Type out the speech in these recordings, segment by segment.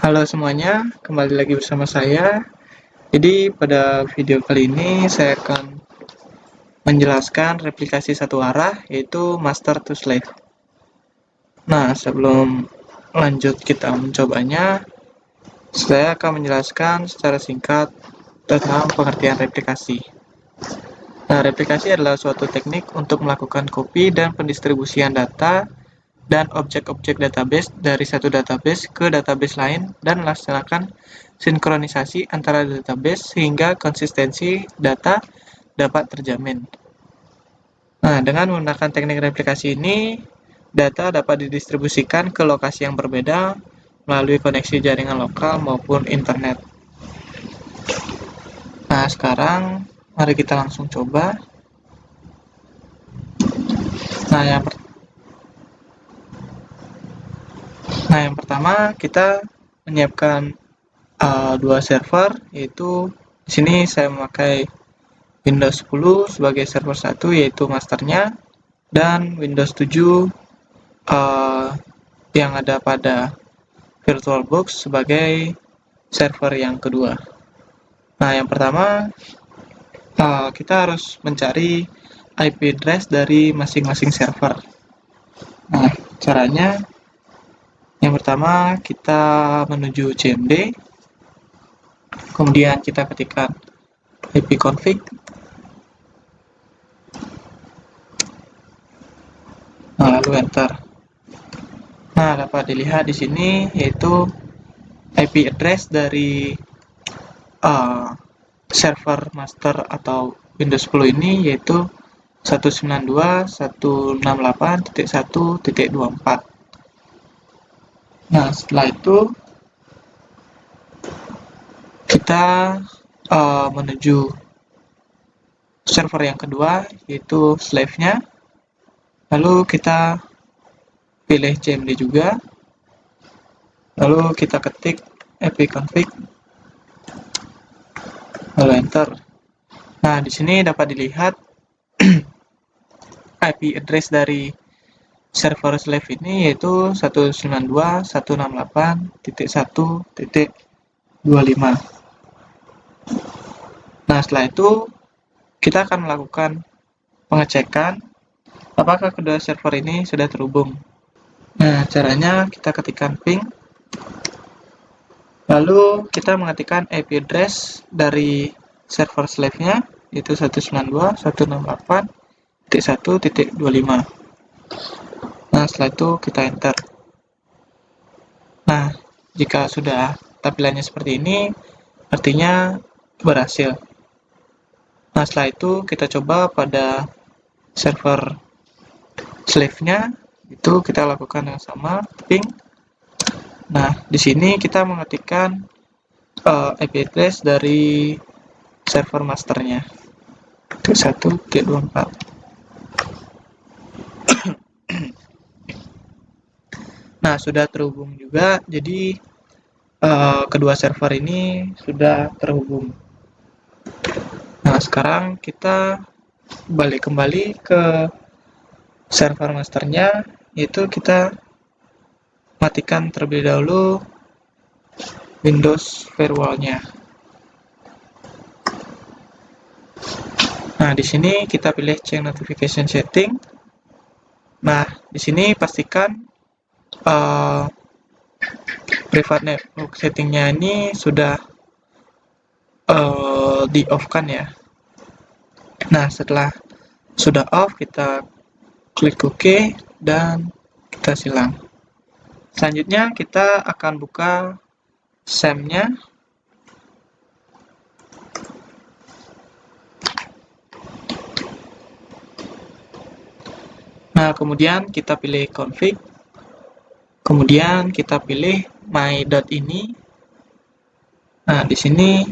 Halo semuanya, kembali lagi bersama saya. Jadi pada video kali ini saya akan menjelaskan replikasi satu arah, yaitu master to slave. Nah, sebelum lanjut kita mencobanya, saya akan menjelaskan secara singkat tentang pengertian replikasi. Nah, replikasi adalah suatu teknik untuk melakukan copy dan pendistribusian data dan objek-objek database dari satu database ke database lain dan melaksanakan sinkronisasi antara database sehingga konsistensi data dapat terjamin. Nah, dengan menggunakan teknik replikasi ini, data dapat didistribusikan ke lokasi yang berbeda melalui koneksi jaringan lokal maupun internet. Nah, sekarang mari kita langsung coba. Nah, yang pertama kita menyiapkan dua server, yaitu di sini saya memakai Windows 10 sebagai server 1, yaitu masternya, dan Windows 7 yang ada pada VirtualBox sebagai server yang kedua. Nah, yang pertama kita harus mencari IP address dari masing-masing server. Nah, caranya yang pertama kita menuju cmd, kemudian kita ketikkan ipconfig, lalu enter. Nah, dapat dilihat di sini yaitu IP address dari server master atau Windows 10 ini yaitu 192.168.1.24. Nah, setelah itu kita menuju server yang kedua, yaitu slave-nya. Lalu kita pilih cmd juga. Lalu kita ketik ipconfig, lalu enter. Nah, di sini dapat dilihat IP address dari server slave ini yaitu 192.168.1.25. Nah, setelah itu kita akan melakukan pengecekan apakah kedua server ini sudah terhubung. Nah, caranya kita ketikkan ping, lalu kita mengetikkan IP address dari server slave-nya yaitu 192.168.1.25. Nah, setelah itu kita enter. Nah, jika sudah tampilannya seperti ini, artinya berhasil. Nah, setelah itu kita coba pada server slave-nya, itu kita lakukan yang sama, ping. Nah, di sini kita mengetikkan IP address dari server masternya, itu 1.24. Nah, sudah terhubung juga, jadi kedua server ini sudah terhubung. Nah, sekarang kita balik kembali ke server masternya, yaitu kita matikan terlebih dahulu Windows firewall-nya. Nah, di sini kita pilih check notification setting. Nah, di sini pastikan private network settingnya ini sudah di off kan ya. Nah, setelah sudah off, kita klik OK dan kita silang. Selanjutnya kita akan buka SAM-nya. Nah, kemudian kita pilih config. Kemudian kita pilih my.ini. Nah, di sini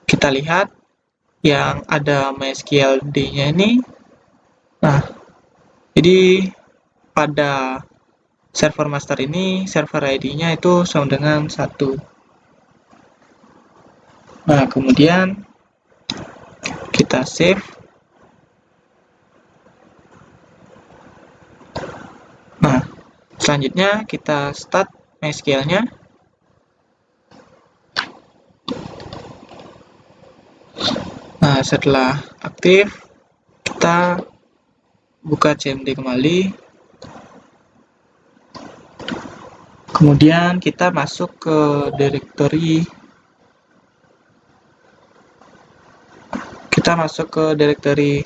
kita lihat yang ada MySQL-D-nya ini. Nah, jadi pada server master ini, server ID-nya itu sama dengan 1. Nah, kemudian kita save. Selanjutnya kita start MySQL-nya. Nah, setelah aktif, kita buka CMD kembali. Kemudian kita masuk ke directory. Kita masuk ke directory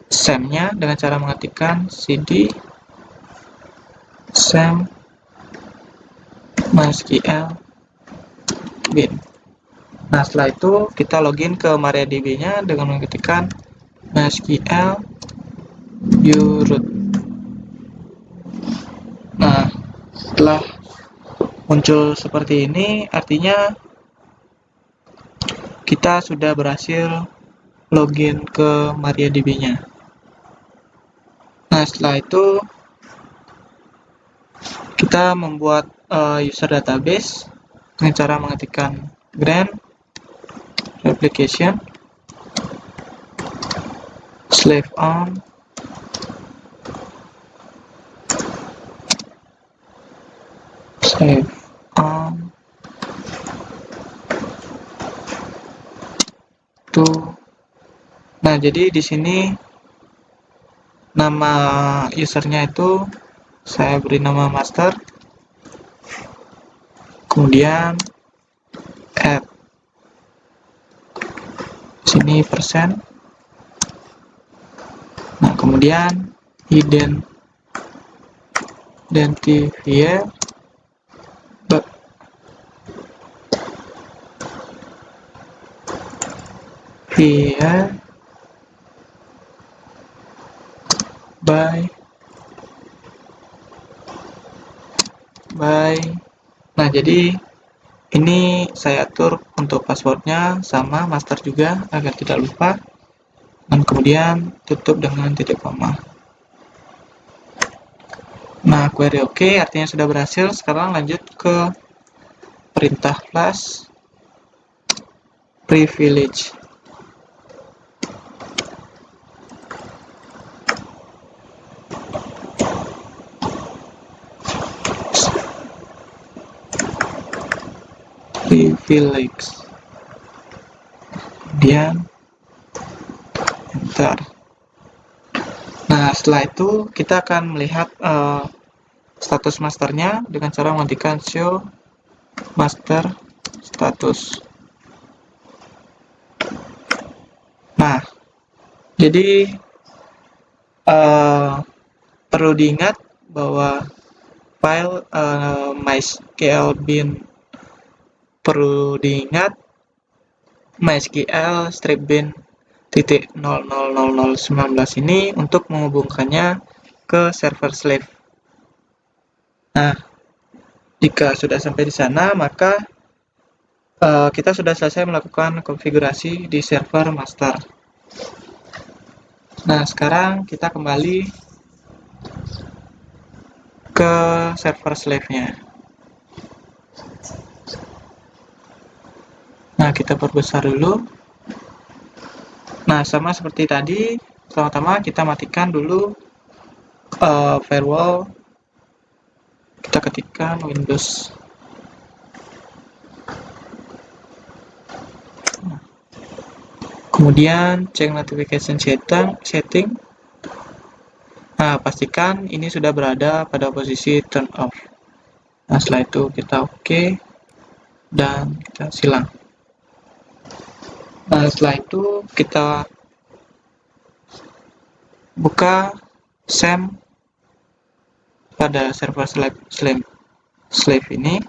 SAM-nya dengan cara mengetikkan cd SAM MySQL bin. Nah, setelah itu kita login ke MariaDB-nya dengan mengetikkan MySQL uroot. Nah, setelah muncul seperti ini, artinya kita sudah berhasil login ke MariaDB-nya. Nah, setelah itu kita membuat user database dengan cara mengetikkan grant replication slave on to. Nah, jadi di sini nama usernya itu saya beri nama master, kemudian add sini persen. Nah, kemudian identifier by. Nah, jadi ini saya atur untuk passwordnya sama master juga agar tidak lupa, dan kemudian tutup dengan titik koma. Nah, query oke, artinya sudah berhasil. Sekarang lanjut ke perintah flash privilege. Kemudian enter. Nah, setelah itu kita akan melihat status masternya dengan cara mengetikkan show master status. Nah, jadi perlu diingat bahwa file MySQL bin perlu diingat MySQL strip bin .0000019 ini untuk menghubungkannya ke server slave. Nah, jika sudah sampai di sana, maka kita sudah selesai melakukan konfigurasi di server master. Nah, sekarang kita kembali ke server slave-nya. Nah, kita perbesar dulu. Nah, sama seperti tadi, pertama-tama kita matikan dulu firewall. Kita ketikkan Windows. Kemudian cek notification setting. Nah, pastikan ini sudah berada pada posisi turn off. Nah, setelah itu kita oke dan kita silang. Nah, setelah itu kita buka SAM pada server slave ini.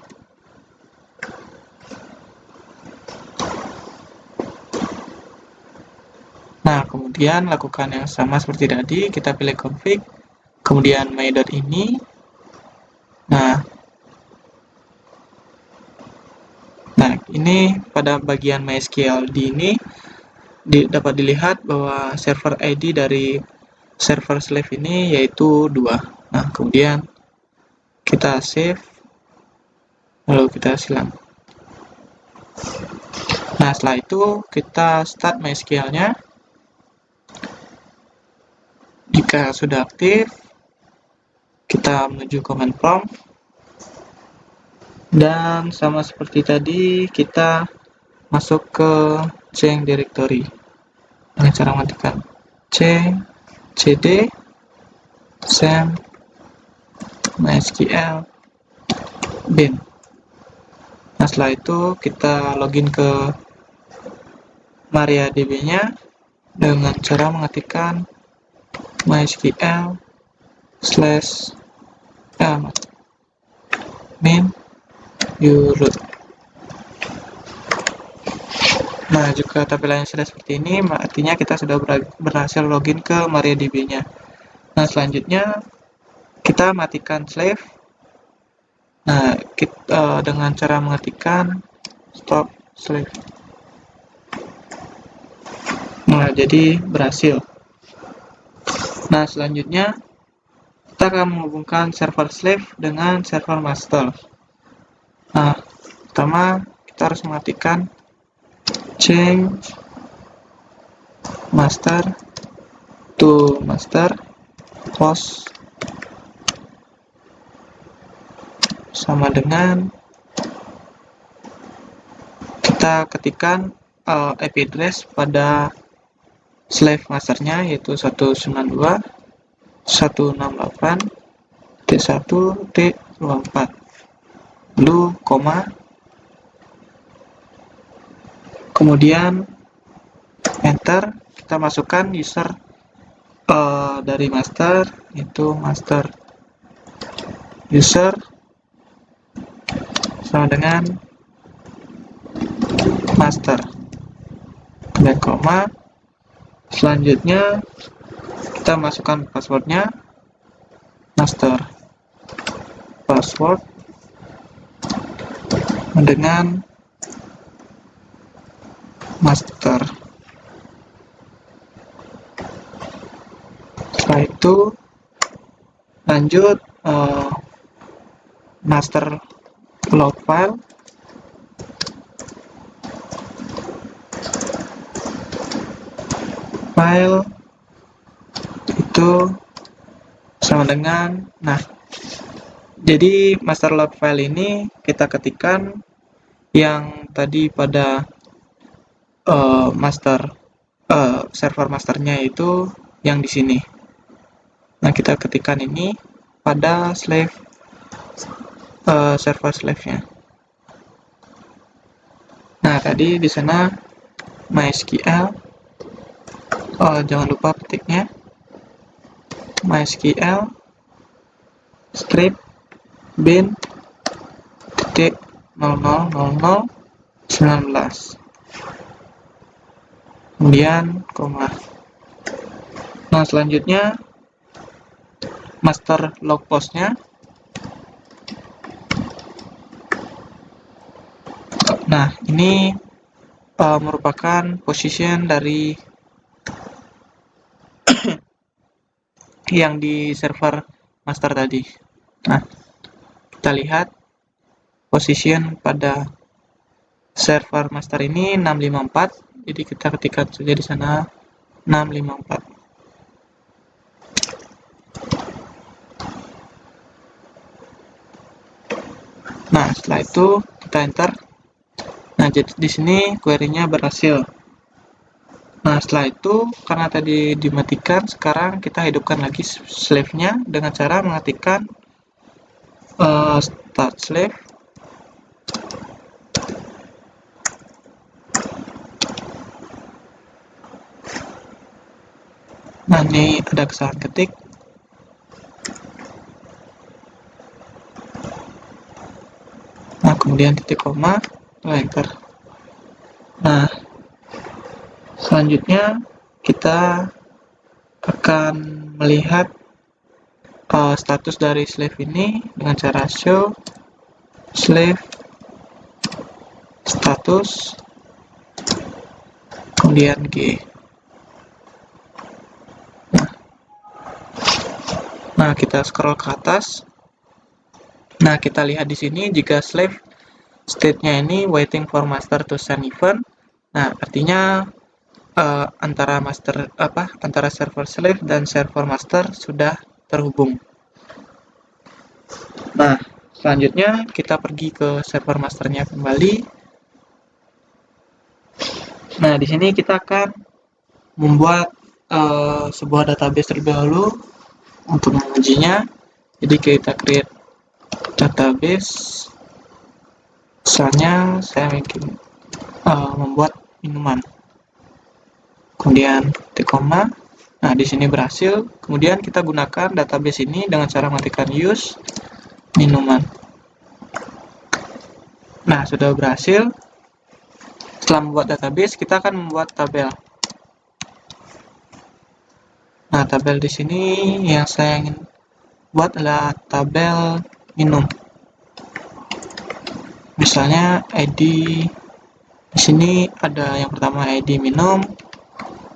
Nah, kemudian lakukan yang sama seperti tadi, kita pilih config, kemudian my.ini. Nah, ini pada bagian MySQL ini dapat dilihat bahwa server ID dari server slave ini yaitu 2. Nah, kemudian kita save, lalu kita silang. Nah, setelah itu kita start MySQL-nya. Jika sudah aktif, kita menuju command prompt, dan sama seperti tadi kita masuk ke change directory dengan cara mengetikkan cd sam mysql bin. Nah, setelah itu kita login ke MariaDB-nya dengan cara mengetikkan mysql /min uroot. Nah, jika tampilannya sudah seperti ini, artinya kita sudah berhasil login ke MariaDB-nya. Nah, selanjutnya kita matikan slave. Nah, dengan cara mengetikkan stop slave. Nah, jadi berhasil. Nah, selanjutnya kita akan menghubungkan server slave dengan server master. Nah, pertama kita harus mematikan change master to master host sama dengan kita ketikkan IP address pada slave masternya, yaitu 192.168.1.24, lalu koma, kemudian enter. Kita masukkan user dari master, yaitu master user sama dengan master, dan koma. Selanjutnya kita masukkan passwordnya, master password dengan master. Setelah itu lanjut master log file, itu sama dengan, nah, jadi master log file ini kita ketikkan yang tadi pada server masternya, itu yang di sini. Nah, kita ketikkan ini pada slave server slave-nya. Nah, tadi di sana MySQL, jangan lupa petiknya MySQL script bin titik 000019, kemudian koma. Nah, selanjutnya master log post-nya. Nah, ini merupakan position dari yang di server master tadi. Nah, kita lihat position pada server master ini 654, jadi kita ketikkan saja di sana 654. Nah, setelah itu kita enter. Nah, jadi di sini query-nya berhasil. Nah, setelah itu karena tadi dimatikan, sekarang kita hidupkan lagi slave-nya dengan cara mengetikkan start slave. Nah, ini ada kesalahan ketik. Nah, kemudian titik koma, enter. Nah, selanjutnya kita akan melihat status dari slave ini dengan cara show slave status, kemudian G. Nah, kita scroll ke atas. Nah, kita lihat di sini jika slave state-nya ini waiting for master to send event. Nah, artinya antara server slave dan server master sudah terhubung. Nah, selanjutnya kita pergi ke server masternya kembali. Nah, di sini kita akan membuat sebuah database terlebih dahulu untuk mengujinya. Jadi kita create database. Misalnya saya ingin membuat minuman. Kemudian titik koma. Nah, di sini berhasil. Kemudian kita gunakan database ini dengan cara matikan use minuman. Nah, sudah berhasil. Setelah membuat database, kita akan membuat tabel. Nah, tabel di sini yang saya ingin buat adalah tabel minum. Misalnya ID di sini ada yang pertama ID minum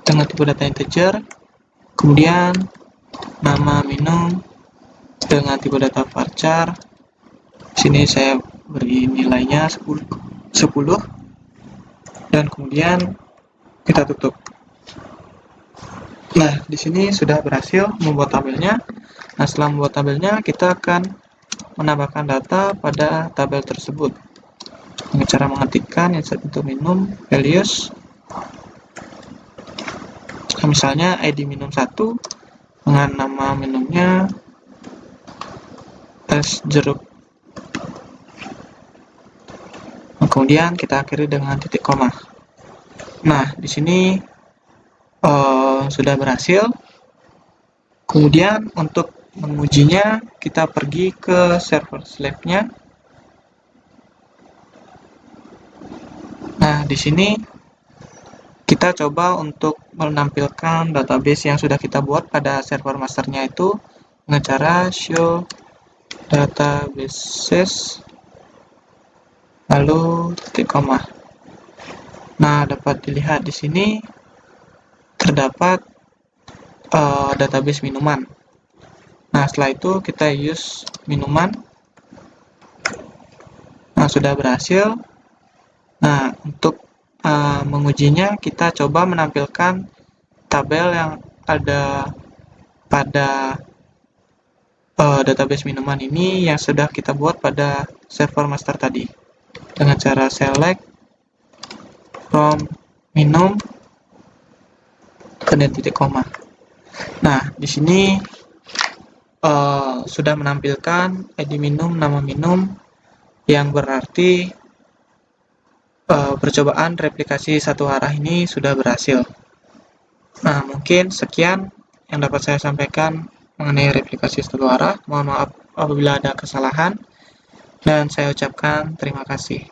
dengan tipe data integer, kemudian nama minum dengan tipe data varchar. Di sini saya beri nilainya 10 dan kemudian kita tutup. Nah, di sini sudah berhasil membuat tabelnya. Nah, setelah membuat tabelnya, kita akan menambahkan data pada tabel tersebut dengan cara mengetikkan insert untuk minum values. Nah, misalnya ID minum 1 dengan nama minumnya es jeruk. Nah, kemudian kita akhiri dengan titik koma. Nah, di sini sudah berhasil. Kemudian untuk mengujinya, kita pergi ke server slave-nya. Nah, di sini kita coba untuk menampilkan database yang sudah kita buat pada server masternya itu dengan cara show databases lalu titik koma. Nah, dapat dilihat di sini terdapat database minuman. Nah, setelah itu kita use minuman. Nah, sudah berhasil. Nah, untuk mengujinya, kita coba menampilkan tabel yang ada pada database minuman ini yang sudah kita buat pada server master tadi dengan cara select from minum kemudian titik koma. Nah, di sini sudah menampilkan ID minum, nama minum, yang berarti percobaan replikasi satu arah ini sudah berhasil. Nah, mungkin sekian yang dapat saya sampaikan mengenai replikasi satu arah. Mohon maaf apabila ada kesalahan, dan saya ucapkan terima kasih.